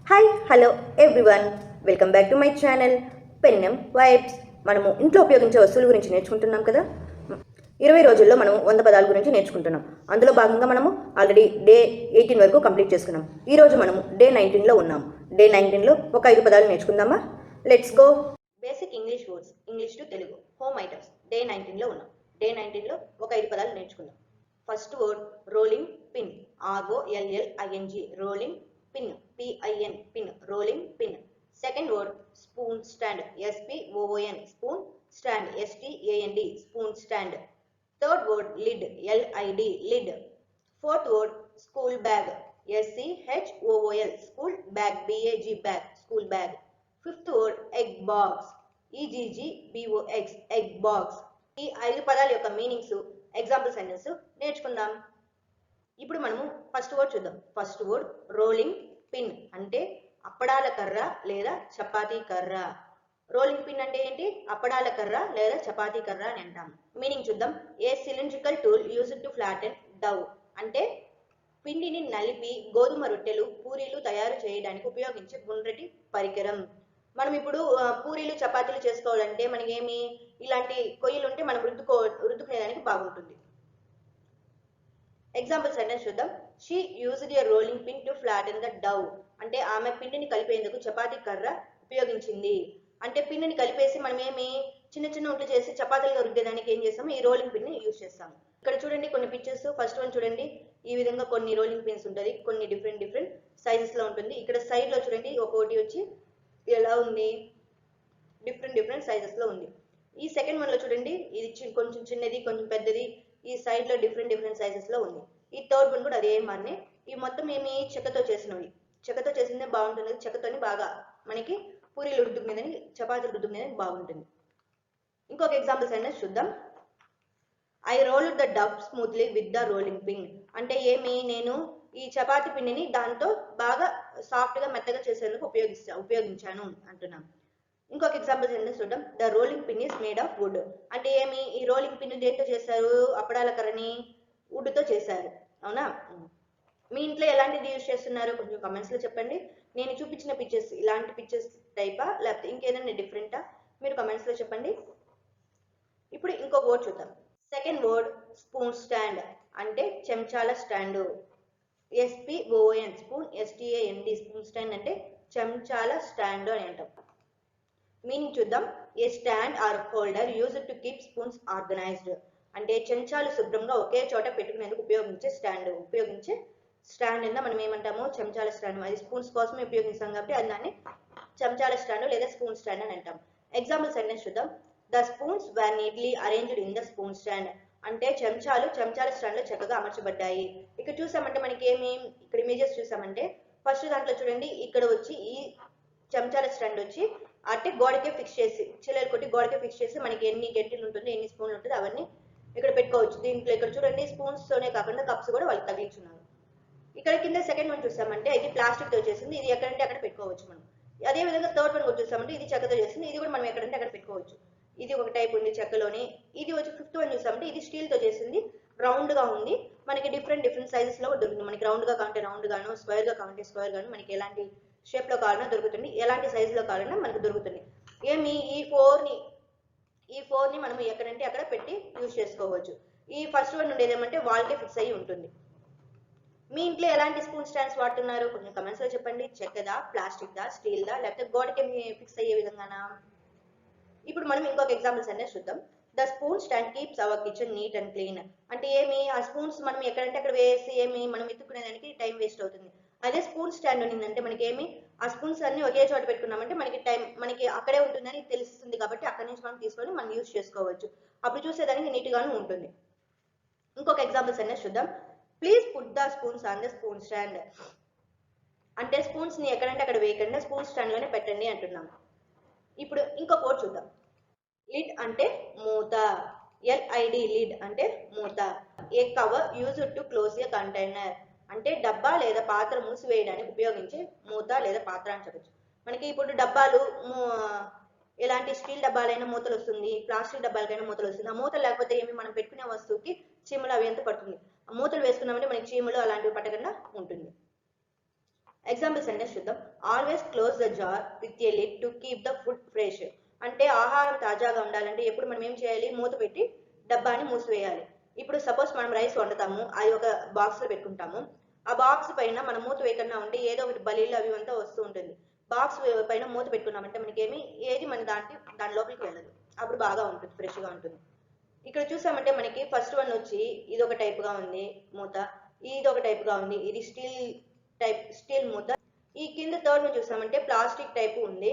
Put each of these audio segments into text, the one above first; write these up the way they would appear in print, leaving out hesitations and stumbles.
Hi hello everyone, welcome back to my channel Pennem vibes. మనము ఇంట్లో ఉపయోగించే వస్తువుల గురించి నేర్చుకుంటున్నాం కదా. 20 రోజుల్లో మనం 100 పదాల గురించి నేర్చుకుంటున్నాం. అందులో భాగంగా మనము ఆల్రెడీ డే 18 వరకు కంప్లీట్ చేసుకున్నాం. ఈరోజు మనము డే 19లో ఉన్నాం. డే 19లో ఒక 5 పదాలు నేర్చుకుందామా? Let's go. Basic English words, English to Telugu, home items. Day 19లో ఉన్నాం. డే 19లో ఒక 5 పదాలు నేర్చుకుందాం. First word rolling pin, ROLLING, rolling pin, PIN, pin, rolling pin. Second word spoon stand, SPOON, spoon stand, STAND, spoon stand. Third word lid, LID, lid. Fourth word school bag, SCHOOL, school bag, BAG, bag, school bag. Fifth word egg box, EGGBOX, egg box. ఈ 5 పదాల యొక్క meanings, example sentence నేర్చుకుందాం. ఇప్పుడు మనము first word చూద్దాం. First word rolling pin అంటే అప్పడాల కర్ర లేదా చపాతీ కర్ర. రోలింగ్ పిన్ అంటే ఏంటి? అప్పడాల కర్ర లేదా చపాతీ కర్ర అని అంటాం. మీనింగ్ చూద్దాం. A cylindrical tool used to flatten dough అంటే పిండిని నలిపి గోధుమ రొట్టెలు, పూరీలు తయారు చేయడానికి ఉపయోగించే గుండ్రటి పరికరం. మనం ఇప్పుడు పూరీలు చపాతీలు చేసుకోవాలంటే మనకేమి ఇలాంటి కొయ్యలు ఉంటే మనం రుద్దుకునేదానికి బాగుంటుంది. ఎగ్జాంపుల్ సెంటెన్స్ చూద్దాం. She used a rolling pin to flatten the dough అంటే ఆమె పిండిని కలిపేందుకు చపాతీ కర్ర ఉపయోగించింది. అంటే పిండిని కలిపేసి మనం ఏమి చిన్న చిన్న ఉంట్లు చేసి చపాతీలుగా రుద్దేదానికి ఏం చేస్తాము? ఈ రోలింగ్ పిన్ ని యూజ్ చేస్తాము. ఇక్కడ చూడండి కొన్ని పిక్చర్స్. ఫస్ట్ వన్ చూడండి, ఈ విధంగా కొన్ని రోలింగ్ పిన్స్ ఉంటుంది. కొన్ని డిఫరెంట్ సైజెస్ లో ఉంటుంది. ఇక్కడ సైడ్ లో చూడండి, ఒక్కొక్కటి వచ్చి ఎలా ఉంది, డిఫరెంట్ సైజెస్ లో ఉంది. ఈ సెకండ్ వన్ లో చూడండి, ఇది కొంచెం చిన్నది, కొంచెం పెద్దది. ఈ సైడ్ లో డిఫరెంట్ సైజెస్ లో ఉంది. ఈ థర్డ్ వన్ కూడా అదే మాదిరి. ఈ మొత్తం ఏమి చెక్కతో చేసినవి. చెక్కతో చేసిందే బాగుంటుంది. చెక్కతోని బాగా మనకి పూరీలు రుద్దుకునేదని, చపాతీలు రుద్దుకునేదని బాగుంటుంది. ఇంకొక ఎగ్జాంపుల్ సెంటెన్స్ చూద్దాం. I rolled the Dove smoothly with the rolling pin అంటే ఏమి, నేను ఈ చపాతీ పిండిని దాంతో బాగా సాఫ్ట్ గా మెత్తగా చేసేందుకు ఉపయోగించాను అంటున్నాను. ఇంకొక ఎగ్జాంపుల్ సెంటెన్స్ చూద్దాం. The rolling pin is made of would అంటే ఏమి, ఈ రోలింగ్ పిన్ దేంతో చేశారు? అప్పడాల కర్రని వుడ్ తో చేశారు. అవునా? మీ ఇంట్లో ఎలాంటిది యూజ్ చేస్తున్నారు కొంచెం కమెంట్స్ లో చెప్పండి. నేను చూపించిన పిక్చర్స్ ఇలాంటి పిక్చర్స్ టైపా లేకపోతే ఇంకేదైనా డిఫరెంటా మీరు కమెంట్స్ లో చెప్పండి. ఇప్పుడు ఇంకొక వర్డ్ చూద్దాం. సెకండ్ వర్డ్ స్పూన్ స్టాండ్ అంటే చెంచాల stand, SPON, spoon, STAND, spoon stand అంటే చెంచాల స్టాండ్ అని అంటాం. మీనింగ్ చూద్దాం. A stand or holder used to keep spoons organised అంటే చెంచాలు శుభ్రంగా ఒకే చోట పెట్టుకునేందుకు ఉపయోగించే స్టాండ్ అన్న మనం ఏమంటాము? చెంచాల స్టాండ్. అది స్పూన్స్ కోసమే ఉపయోగిస్తాం కాబట్టి అది దాన్ని చెంచాల స్టాండ్ లేదా స్పూన్ స్టాండ్ అని అంటాం. ఎగ్జాంపుల్ సెంటెన్స్ చూద్దాం. The spoons were neatly arranged in the spoon stand అంటే చెంచాల స్టాండ్ లో చక్కగా అమర్చబడ్డాయి. ఇక్కడ చూసామంటే మనకి ఏమి, ఇక్కడ ఇమేజెస్ చూసామంటే ఫస్ట్ దాంట్లో చూడండి, ఇక్కడ వచ్చి ఈ చెంచాల స్టాండ్ వచ్చి అంటే గోడకే ఫిక్స్ చేసి, చిల్లలు కొట్టి గోడకే ఫిక్స్ చేసి మనకి ఎన్ని గెట్టిలు ఉంటుంది, ఎన్ని స్పూన్లు ఉంటుంది అవన్నీ ఇక్కడ పెట్టుకోవచ్చు. దీంట్లో ఇక్కడ చూడండి స్పూన్స్ తోనే కాకుండా కప్స్ కూడా వాళ్ళు తగిలించున్నారు. ఇక్కడ కింద సెకండ్ వన్ చూసామంటే ఇది ప్లాస్టిక్ తో చేసింది. ఇది ఎక్కడంటే అక్కడ పెట్టుకోవచ్చు మనం. అదే విధంగా థర్డ్ వన్ కూడా చూసామంటే ఇది చెక్కతో చేసింది. ఇది కూడా మనం ఎక్కడంటే అక్కడ పెట్టుకోవచ్చు. ఇది ఒక టైప్ ఉంది చెక్కలోని. ఇది వచ్చి ఫిఫ్త్ వన్ చూసామంటే ఇది స్టీల్ తో చేసింది, రౌండ్ గా ఉంది. మనకి డిఫరెంట్ సైజెస్ లో దొరుకుతుంది. మనకి రౌండ్ గా కావాలంటే రౌండ్ గాను, స్క్వేర్ గా కావాలంటే స్క్వేర్ గాను, మనకి ఎలాంటి షేప్ లో కావాలన్నా దొరుకుతుంది, ఎలాంటి సైజు లో కావాలన్నా మనకు దొరుకుతుంది. ఏమి ఈ ఫోర్ ని మనం ఎక్కడంటే అక్కడ పెట్టి యూజ్ చేసుకోవచ్చు. ఈ ఫస్ట్ వన్ ఉండేది ఏమంటే వాల్ కే ఫిక్స్ అయ్యి ఉంటుంది. మీ ఇంట్లో ఎలాంటి స్పూన్ స్టాండ్స్ వాడుతున్నారు కొంచెం కమెంట్స్ లో చెప్పండి. చెక్కదా, ప్లాస్టిక్ దా, స్టీల్ దా, లేకపోతే గోడకి ఫిక్స్ అయ్యే విధంగానా? ఇప్పుడు మనం ఇంకొక ఎగ్జాంపుల్ సెంటెన్స్ చూద్దాం. The spoon stand keeps our kitchen neat and clean అంటే ఏమి, ఆ స్పూన్స్ మనం ఎక్కడంటే అక్కడ వేసి ఏమి మనం ఎత్తుకునేదానికి టైం వేస్ట్ అవుతుంది. అదే స్పూన్ స్టాండ్ ఉన్నిందంటే మనకి ఏమి, ఆ స్పూన్స్ అన్ని ఒకే చోట పెట్టుకున్నామంటే మనకి అక్కడే ఉంటుందని తెలుస్తుంది కాబట్టి అక్కడి నుంచి మనం తీసుకొని మనం యూజ్ చేసుకోవచ్చు. అప్పుడు చూసేదానికి నీట్ గాను ఉంటుంది. ఇంకొక ఎగ్జాంపుల్ సెంటెన్స్ చూద్దాం. Please put the spoons on the spoon stand అంటే స్పూన్స్ ని ఎక్కడంటే అక్కడ వేయకుండా స్పూన్ స్టాండ్ లోనే పెట్టండి అంటున్నాం. ఇప్పుడు ఇంకొక వర్డ్ చూద్దాం. లిడ్ అంటే మూత, LID, లిడ్ అంటే మూత. A cover used to close a container అంటే డబ్బా లేదా పాత్ర మూసివేయడానికి ఉపయోగించే మూత లేదా పాత్ర అని చెప్పచ్చు. మనకి ఇప్పుడు డబ్బాలు ఎలాంటి స్టీల్ డబ్బాలైనా మూతలు వస్తుంది, ప్లాస్టిక్ డబ్బాలకైనా మూతలు వస్తుంది. ఆ మూతలు లేకపోతే ఏమి మనం పెట్టుకునే వస్తువుకి చీమలు అవి ఎంత పడుతుంది. ఆ మూతలు వేసుకున్నామంటే మనకి చీమలు అలాంటివి పట్టకుండా ఉంటుంది. ఎగ్జాంపుల్ సెంటెన్స్ చూద్దాం. Always close the jar with a lid to keep the food fresh. అంటే ఆహారం తాజాగా ఉండాలంటే ఎప్పుడు మనం ఏం చేయాలి, మూత పెట్టి డబ్బాని మూసివేయాలి. ఇప్పుడు సపోజ్ మనం రైస్ వండుతాము, అది ఒక బాక్స్ లో పెట్టుకుంటాము. ఆ బాక్స్ పైన మనం మూత వేయకుండా ఉంటే ఏదో ఒకటి బలీలు అవి అంతా వస్తూ ఉంటుంది. బాక్స్ పైన మూత పెట్టుకున్నామంటే మనకేమి ఏది మన దాని లోపలికి వెళ్ళదు. అప్పుడు బాగా ఉంటుంది, ఫ్రెష్ గా ఉంటుంది. ఇక్కడ చూసామంటే మనకి ఫస్ట్ వన్ వచ్చి ఇది ఒక టైప్ గా ఉంది మూత, ఇది ఒక టైప్ గా ఉంది, ఇది స్టీల్ మూత. ఈ కింద థర్డ్ వన్ చూసామంటే ప్లాస్టిక్ టైప్ ఉంది.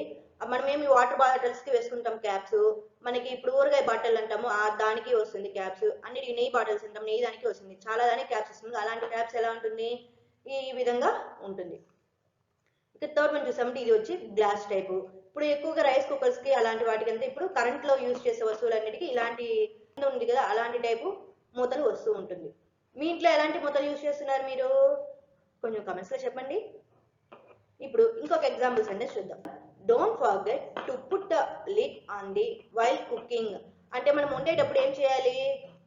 మనం ఏమి వాటర్ బాటిల్స్ కి వేసుకుంటాం క్యాప్స్, మనకి ఇప్పుడు ఊరగాయ బాటిల్ అంటాము దానికి వస్తుంది క్యాప్స్, అన్నిటికి నెయ్యి బాటిల్స్ అంటాం నెయ్యి దానికి వస్తుంది, చాలా దానికి క్యాప్స్ వస్తుంది. అలాంటి క్యాప్స్ ఎలా ఉంటుంది, ఈ విధంగా ఉంటుంది. ఇక థర్డ్ వన్ చూసామంటే ఇది వచ్చి గ్లాస్ టైపు. ఇప్పుడు ఎక్కువగా రైస్ కుక్కర్స్ కి అలాంటి వాటికంతా ఇప్పుడు కరెంట్ లో యూజ్ చేసే వస్తువులన్నిటికీ ఇలాంటి ఉంది కదా, అలాంటి టైపు మూతలు వస్తూ ఉంటుంది. మీ ఇంట్లో ఎలాంటి మూతలు యూజ్ చేస్తున్నారు మీరు కొంచెం కమెంట్స్ లో చెప్పండి. ఇప్పుడు ఇంకొక ఎగ్జాంపుల్ సెంటెన్స్ చూద్దాం. Don't forget to put the lid on the while cooking. అంటే మనం వండేటప్పుడు ఏం చేయాలి,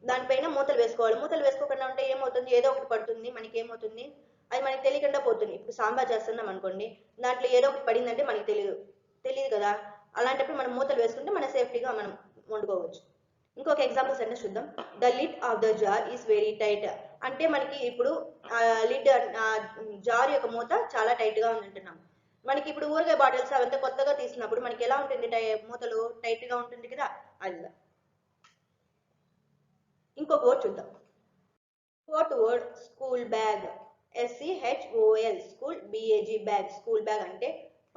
దానిపైన మూతలు వేసుకోవాలి. మూతలు వేసుకోకుండా ఉంటే ఏమవుతుంది, ఏదో ఒకటి పడుతుంది, మనకి ఏమవుతుంది, అది మనకి తెలియకుండా పోతుంది. ఇప్పుడు సాంబార్ చేస్తున్నాం అనుకోండి, దాంట్లో ఏదో ఒకటి పడిందంటే మనకి తెలియదు కదా. అలాంటప్పుడు మనం మూతలు వేసుకుంటే మన సేఫ్టీగా మనం వండుకోవచ్చు. ఇంకొక ఎగ్జాంపుల్ సెంటెన్స్ చూద్దాం. The lid of the jar is very tight. అంటే మనకి ఇప్పుడు లిడ్ జార్ యొక్క మూత చాలా టైట్ గా ఉంది అంటున్నాం. మనకి ఇప్పుడు ఊరగాయ బాటిల్స్ అవంతా కొత్తగా తీసినప్పుడు మనకి ఎలా ఉంటుంది, మూతలు టైట్ గా ఉంటుంది కదా, అది. ఇంకొక వర్డ్ చూద్దాం. Fourth word school bag. SCHOL school BAG bag. School bag అంటే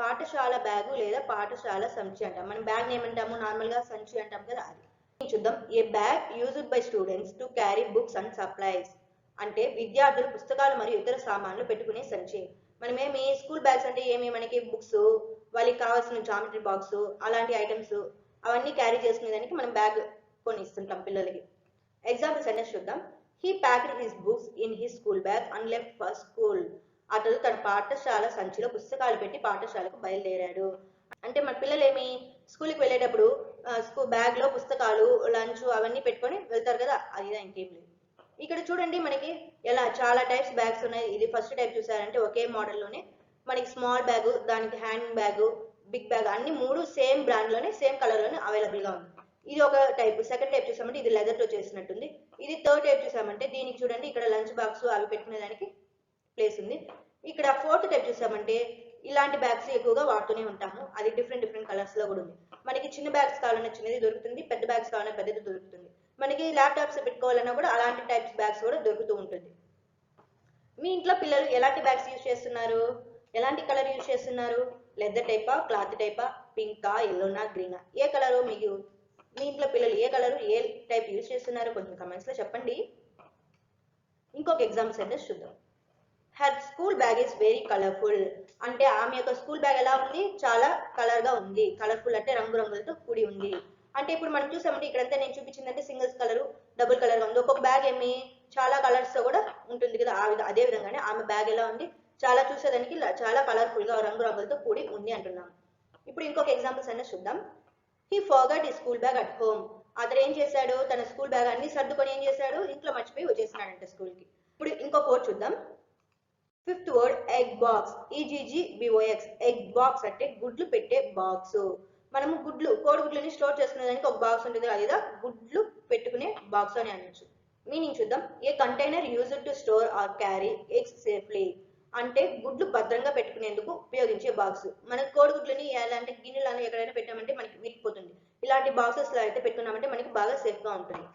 పాఠశాల బ్యాగు లేదా పాఠశాల సంచి అంటాం. మనం బ్యాగ్ ఏమంటాము, నార్మల్ గా సంచి అంటాం కదా, అది. చూద్దాం. A bag used by students to carry books and supplies. అంటే విద్యార్థులు పుస్తకాలు మరియు ఇతర సామాన్లు పెట్టుకునే సంచి. మనమేమి స్కూల్ బ్యాగ్స్ అంటే ఏమి, మనకి బుక్స్, వాళ్ళకి కావాల్సిన జామెట్రీ బాక్స్ అలాంటి ఐటమ్స్ అవన్నీ క్యారీ చేసుకునేదానికి మనం బ్యాగ్ కొని ఇస్తుంటాం పిల్లలకి. ఎగ్జాంపుల్ సెంటెన్స్ చూద్దాం. He packed his books in his school bag and left for school. అతడు తన పాఠశాల సంచిలో పుస్తకాలు పెట్టి పాఠశాలకు బయలుదేరాడు. అంటే మన పిల్లలు ఏమి స్కూల్కి వెళ్ళేటప్పుడు స్కూల్ బ్యాగ్ లో పుస్తకాలు, లంచ్ అవన్నీ పెట్టుకొని వెళ్తారు కదా, అదిదా, ఇంకేం లేదు. ఇక్కడ చూడండి మనకి ఎలా చాలా టైప్స్ బ్యాగ్స్ ఉన్నాయి. ఇది ఫస్ట్ టైప్ చూసారంటే ఒకే మోడల్ లోనే మనకి స్మాల్ బ్యాగ్, దానికి హ్యాండ్ బ్యాగ్, బిగ్ బ్యాగ్ అన్ని మూడు సేమ్ బ్రాండ్ లోనే సేమ్ కలర్ లోనే అవైలబుల్ గా ఉంది. ఇది ఒక టైప్. సెకండ్ టైప్ చూసామంటే ఇది లెదర్ తో చేసినట్టుంది. ఇది థర్డ్ టైప్ చూసామంటే దీనికి చూడండి ఇక్కడ లంచ్ బాక్స్ అవి పెట్టుకునే దానికి ప్లేస్ ఉంది. ఇక్కడ ఫోర్త్ టైప్ చూసామంటే ఇలాంటి బ్యాగ్స్ ఎక్కువగా వాడుతూనే ఉంటాము. అది డిఫరెంట్ కలర్స్ లో కూడా ఉంది. మనకి చిన్న బ్యాగ్స్ కావాలన్నా చిన్నది దొరుకుతుంది, పెద్ద బ్యాగ్స్ కావాలన్నా పెద్దది దొరుకుతుంది. మనకి ల్యాప్టాప్స్ పెట్టుకోవాలన్నా కూడా అలాంటి టైప్స్ బ్యాగ్స్ కూడా దొరుకుతూ ఉంటుంది. మీ ఇంట్లో పిల్లలు ఎలాంటి బ్యాగ్స్ యూజ్ చేస్తున్నారు, ఎలాంటి కలర్ యూజ్ చేస్తున్నారు, లెదర్ టైపా, క్లాత్ టైపా, పింకా, ఎల్లోనా, గ్రీనా, ఏ కలరు మీకు మీ ఇంట్లో పిల్లలు ఏ కలరు ఏ టైప్ యూజ్ చేస్తున్నారు కొంచెం కమెంట్స్ లో చెప్పండి. ఇంకొక ఎగ్జాంపుల్ సెంటెన్స్ చూద్దాం. Her school bag is very colourful. అంటే ఆమె యొక్క స్కూల్ బ్యాగ్ ఎలా ఉంది, చాలా కలర్ గా ఉంది. కలర్ఫుల్ అంటే రంగులతో కూడి ఉంది. అంటే ఇప్పుడు మనం చూసామంటే ఇక్కడంతా నేను చూపించిందంటే సింగిల్స్ కలర్, డబుల్ కలర్ గా ఉంది. ఒక్కొక్క బ్యాగ్ ఏమి చాలా కలర్స్ తో కూడా ఉంటుంది కదా, అదే విధంగానే ఆమె బ్యాగ్ ఎలా ఉంది, చాలా చూసేదానికి చాలా కలర్ఫుల్ గా రంగులతో కూడి ఉంది అంటున్నాం. ఇప్పుడు ఇంకొక ఎగ్జాంపుల్స్ అన్నీ చూద్దాం. He forgot his school bag at home. అతను ఏం చేశాడు, తన స్కూల్ బ్యాగ్ అన్ని సర్దుకొని ఏం చేశాడు, ఇంట్లో మర్చిపోయి వచ్చేసినాడంట స్కూల్ కి. ఇప్పుడు ఇంకొక వర్డ్ చూద్దాం. Fifth word egg box. EGGBOX. Egg box అంటే గుడ్లు పెట్టే బాక్స్. మనము కోడిగుడ్లని స్టోర్ చేసుకునేదానికి ఒక బాక్స్ ఉంటుంది, అదేదా గుడ్లు పెట్టుకునే బాక్స్ అని అనొచ్చు. మీనింగ్ చూద్దాం. A container used to store or carry eggs safely. అంటే గుడ్లు భద్రంగా పెట్టుకునేందుకు ఉపయోగించే బాక్స్. మన కోడిగుడ్లని ఎలాంటి గిన్నెలను ఎక్కడైనా పెట్టామంటే మనకి విరిగిపోతుంది. ఇలాంటి బాక్సెస్ లో అయితే పెట్టుకున్నామంటే మనకి బాగా సేఫ్ గా ఉంటుంది.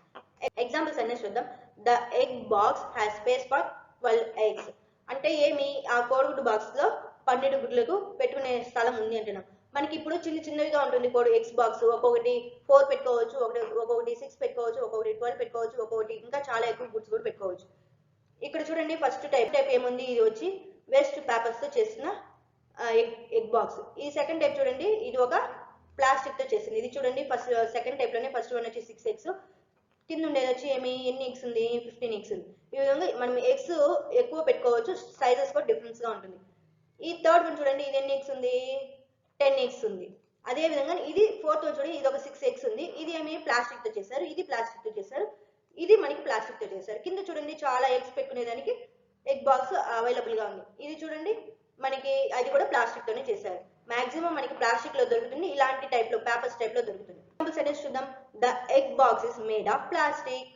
ఎగ్జాంపుల్స్ అన్నీ చూద్దాం. The egg box has space for 12 eggs. అంటే ఏమి ఆ కోడిగుడ్డు బాక్స్ లో 12 గుడ్లకు పెట్టుకునే స్థలం ఉంది అంటున్నాం. మనకి ఇప్పుడు చిన్నవిగా ఉంటుంది ఎగ్స్ బాక్స్. ఒక్కొక్కటి 4 పెట్టుకోవచ్చు, ఒక్కొక్కటి 6 పెట్టుకోవచ్చు, ఒక్కొక్కటి 12 పెట్టుకోవచ్చు, ఒక్కొక్కటి ఇంకా చాలా ఎక్కువ గుడ్స్ కూడా పెట్టుకోవచ్చు. ఇక్కడ చూడండి ఫస్ట్ టైప్ ఏముంది, ఇది వచ్చి వేస్ట్ పేపర్స్ తో చేసిన ఎగ్ బాక్స్. ఈ సెకండ్ టైప్ చూడండి, ఇది ఒక ప్లాస్టిక్ తో చేసింది. ఇది చూడండి సెకండ్ టైప్ లోనే ఫస్ట్ వన్ వచ్చి 6 eggs, కింద ఉండేది వచ్చి ఏమి ఎన్ని ఎగ్స్ ఉంది, 15 eggs ఉంది. ఈ విధంగా మనం ఎగ్స్ ఎక్కువ పెట్టుకోవచ్చు, సైజెస్ కూడా డిఫరెన్స్ గా ఉంటుంది. ఈ థర్డ్ వన్ చూడండి, ఇది ఎన్ని ఎగ్స్ ఉంది, 10 eggs ఉంది. అదే విధంగా ఇది ఫోర్త్ వన్ చూడండి, ఇది ఒక 6 ఎగ్స్ ఉంది. ఇది ఏమి ప్లాస్టిక్ తో చేశారు, ఇది ప్లాస్టిక్ తో చేశారు, ఇది మనకి ప్లాస్టిక్ తో చేశారు. కింద చూడండి చాలా ఎగ్స్ పెట్టుకునేదానికి ఎగ్ బాక్స్ అవైలబుల్ గా ఉంది. ఇది చూడండి మనకి అది కూడా ప్లాస్టిక్ తోనే చేశారు. మాక్సిమం మనకి ప్లాస్టిక్ లో దొరుకుతుంది, ఇలాంటి టైప్ లో పేపర్స్ టైప్ లో దొరుకుతుంది. సెంటెన్స్ చూద్దాం. The egg box is made of plastic.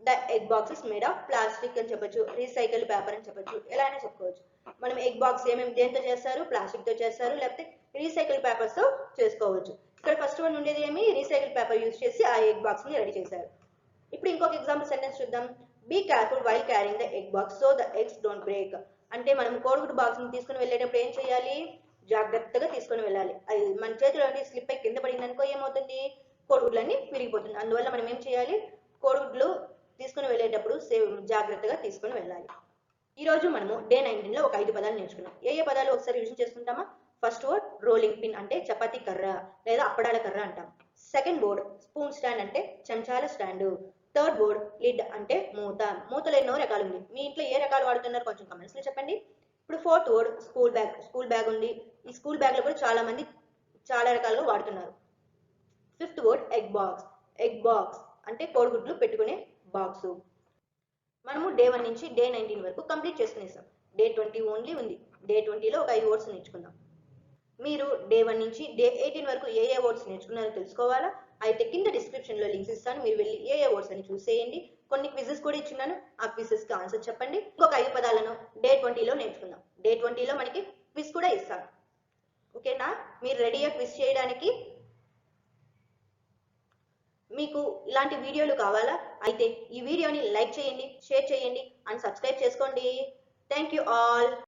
The egg box is made of plastic అని చెప్పొచ్చు, రీసైకిల్ పేపర్ అని చెప్పొచ్చు, ఎలా అయినా చెప్పుకోవచ్చు. మనం ఎగ్ బాక్స్ ఏమేమి దేంతో చేస్తారు, ప్లాస్టిక్ తో చేస్తారు, లేకపోతే రీసైకిల్ పేపర్స్ తో చేసుకోవచ్చు. ఇక్కడ ఫస్ట్ వన్ ఉండేది ఏమి, రీసైకిల్ పేపర్ యూజ్ చేసి ఆ ఎగ్ బాక్స్ ని రెడీ చేశారు. ఇప్పుడు ఇంకొక ఎగ్జాంపుల్ సెంటెన్స్ చూద్దాం. Be careful while carrying the egg box so the eggs don't break. అంటే మనం కోడిగుడ్డు బాక్స్ ని తీసుకుని వెళ్ళేటప్పుడు ఏం చేయాలి, జాగ్రత్తగా తీసుకొని వెళ్ళాలి. అది మన చేతిలో స్లిప్ అయి కింద పడింది అనుకో ఏమవుతుంది, కోడిగుడ్లన్నీ విరిగిపోతుంది. అందువల్ల మనం ఏం చేయాలి, కోడిగుడ్లు తీసుకుని వెళ్ళేటప్పుడు జాగ్రత్తగా తీసుకుని వెళ్ళాలి. ఈ రోజు మనము డే 19 లో ఒక 5 పదాలు నేర్చుకున్నాం. ఏ ఏ పదాలు ఒకసారి రివిజన్ చేసుకుంటామా? ఫస్ట్ వర్డ్ రోలింగ్ పిన్ అంటే చపాతీ కర్ర లేదా అప్పడాల కర్ర అంటాం. సెకండ్ వర్డ్ స్పూన్ స్టాండ్ అంటే చెంచాల స్టాండ్. థర్డ్ వర్డ్ లిడ్ అంటే మూత. మూతలు ఎన్నో రకాలు ఉంది, మీ ఇంట్లో ఏ రకాలు వాడుతున్నారు కొంచెం కమెంట్స్ లో చెప్పండి. ఇప్పుడు fourth word school bag. School bag ఉంది, ఈ స్కూల్ బ్యాగ్ లో కూడా చాలా మంది చాలా రకాలుగా వాడుతున్నారు. Fifth word egg box. Egg box అంటే కోడిగుడ్లు పెట్టుకునే బాక్స్. మనము డే 1 నుంచి డే 19 వరకు కంప్లీట్ చేసుకునేసాం. డే 20 ఓన్లీ ఉంది. డే 20లో ఒక 5 వర్డ్స్ నేర్చుకుందాం. మీరు డే 1 నుంచి డే 18 వరకు ఏ ఏ వర్డ్స్ నేర్చుకున్నారో తెలుసుకోవాలా? అయితే కింద డిస్క్రిప్షన్ లో లింక్స్ ఇస్తాను, మీరు వెళ్ళి ఏ ఏ వర్డ్స్ అని చూసేయండి. కొన్ని క్విజెస్ కూడా ఇచ్చున్నాను, ఆ క్విజెస్ కి ఆన్సర్ చెప్పండి. ఇంకొక 5 పదాలను డే 20లో నేర్చుకుందాం. డే 20లో మనకి క్విజ్ కూడా ఇస్తాను. ఓకేనా? మీరు రెడీగా క్విజ్ చేయడానికి? మీకు ఇలాంటి వీడియోలు కావాలా? అయితే ఈ వీడియోని లైక్ చేయండి, షేర్ చేయండి అండ్ సబ్స్క్రైబ్ చేసుకోండి. Thank you all.